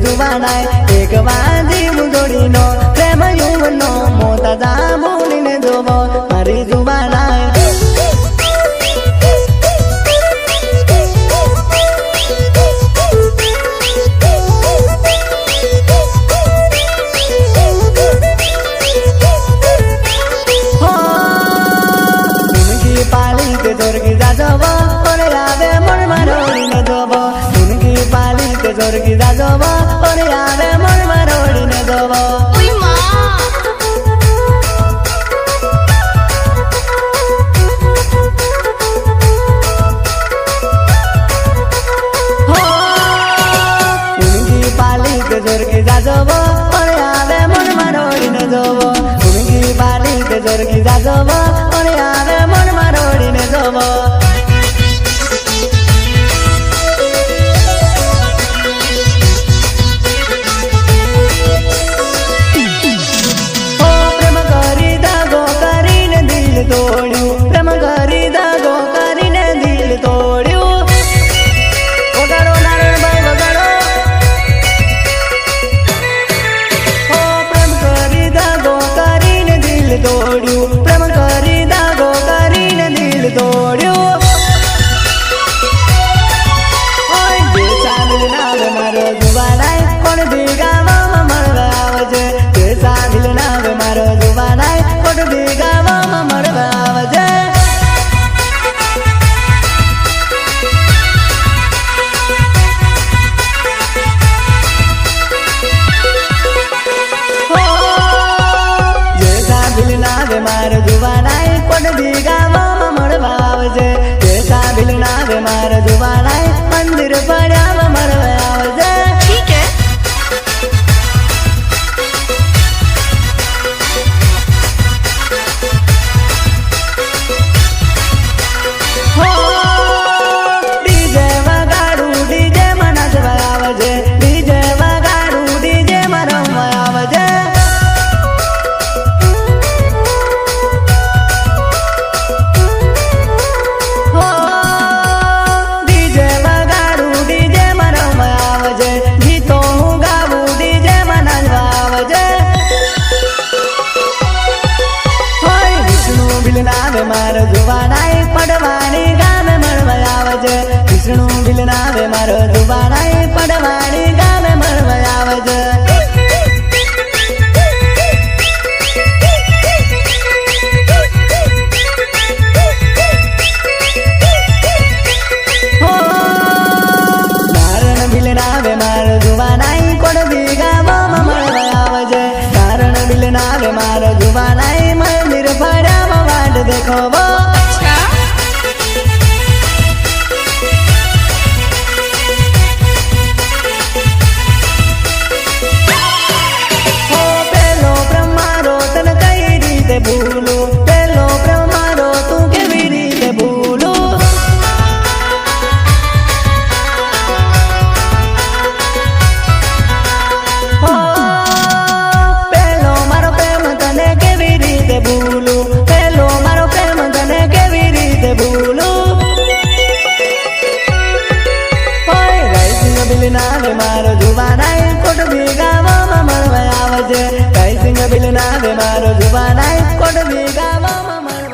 जुबानाय एक वादी मुजोड़ी नो प्रेम युवनो मोता जामुनी ने जोबो मारी जुबानाय जोरगी जाजोबो ओरे आवे मन मारोड़ी ने जोबो उनकी पाली के जोरगी जाजोबो ओरे आवे मन मारोड़ी ने जोबो ओय मां हो उनकी पाली के जोरगी जाजोबो ओरे आवे मन मारोड़ी ने जोबो उनकी पाली के जोरगी जाजोबो ओरे आवे मन मारोड़ी ने जोबो तोड़्यू प्रेम करी दागो करीने दिल तोड़्यू वगाड़ो नारायण भाई वगाड़ो ओ प्रेम करी दागो करीने दिल तोड़्यू प्रेम करी दागो करीने दिल तोड़्यू ओय जे साबिल नावे मारो जुबानाय कोण बीगावामां मळवा आवजे जे साबिल नावे मारो जुबानाय कोण बीगावामां मळवा आवजे जे साबिल नावे मारो जुबानाय कोण बीगावामां मळवा आवजे जे साबिल नावे मारो जुबानाय मंदिर पड्यामां मळवा आवजे ठीक है डीजे वगाड़ू डीजे मनाचवा आवजे डीजे वगाड़ू डीजे मरवा आवजे हो डीजे वगाड़ू डीजे मरवा आवजे गीतो हूँ गावू डीजे मनाचवा आवजे होय विष्णु बिलनावे मारो जुबानाय पडवानी गामे मळवा आवजे विष्णु बिलनावे मारो जुबानाय पडवानी गामे मळवा आवजे हो कारण बिलनावे मारो जुबानाय कोण बीगावामां मळवा आवजे कारण बिलनावे मारो जुबानाय मंदिर पड्यामां वाट देखोबो अच्छा हो पेलो प्रेम मारो तने कई रीते भूलू पेलो प्रेम मारो तू केवी रीते भूलू हो पेलो मारो प्रेम तने केवी रीते भूलू पेलो मारो प्रेम तने केवी रीते भूलू होय राइसिंग बिलनावे मारो जुबानाय कोट बीगावामां मळवा आवजे राइसिंग बिलनावे मारो जुबानाय कोट बीगावामां मळवा